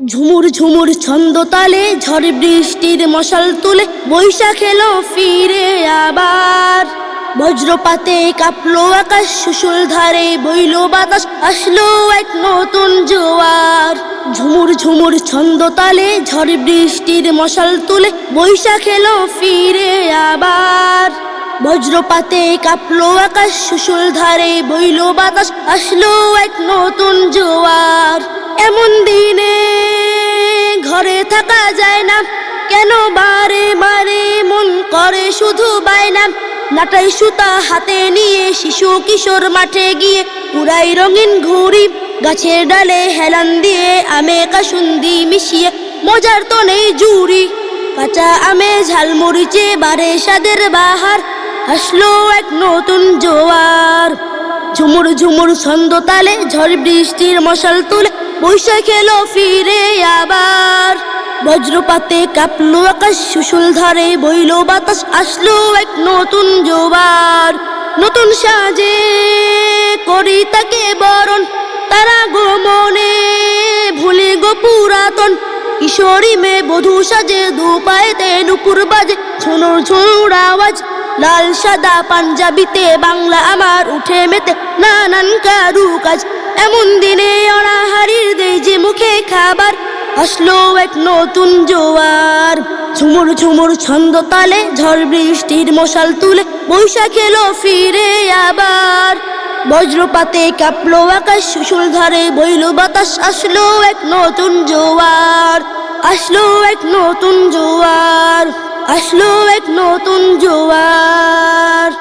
ঝুমুর ঝুমুর ছন্দ তালে ঝড় বৃষ্টির মশাল তুলে বৈশাখ এলো ফিরে আবার। বজ্রপাতে কাঁপলো আকাশ, সুশুল ধারে বইল বাতাস, আসলো এক নতুন জোয়ার। ঝুমুর ঝুমুর ছন্দ তালে ঝড় বৃষ্টির মশাল তুলে বৈশাখ এলো ফিরে আবার। বজ্রপাতে কাঁপলো আকাশ, সুশুল ধারে বইল বাতাস, আসলো এক নতুন জোয়ার। এমন দিনে ঘরে থাকা যায় না, কেন বারে বারে মন করে শুধু বায়না। নাটাই সুতা হাতে নিয়ে শিশু কিশোর মাঠে গিয়ে পুরাই রঙিন ঘুড়ি, গাছের ডালে হেলান দিয়ে আমে কাসুন্দি মিশিয়ে মজার তো নেই জুড়ি। কাঁচা আমে ঝালমরিচে বারে স্বাদের বাহার, আসলো এক নতুন জোয়ার। ঝুমুর ঝুমুর ছন্দ তালে ঝড় বৃষ্টির মশাল তুলে বৈশাখ এলো ফিরে আবার। বজ্রপাতে কাঁপলো আকাশ, সুশুল ধারে বইল বাতাস, আসলো এক নতুন জোয়ার। নতুন সাজে করি তাকে বরণ, তারা গো মনে ভুলে গো পুরাতন। কিশোরী মেয়ে বধূ সাজে দুপায়েতে নুপুর বাজে, ঝুনুর ঝুনুর আওয়াজ। লাল সাদা পাঞ্জাবিতে বাংলা আমার উঠে মেতে নানান কারুকাজ। এমন দিনে অনাহারীর দেয় যে মুখে খাবার, আসলো এক নতুন জোয়ার। ঝুমুর ঝুমুর ছন্দ তালে ঝড় বৃষ্টির মশাল তুলে বৈশাখ এলো ফিরে আবার। বজ্রপাতে কাঁপলো আকাশ, সুশুল ধারে বইল বাতাস, আসলো এক নতুন জোয়ার। আসলো এক নতুন জোয়ার, আসলো এক নতুন জোয়ার।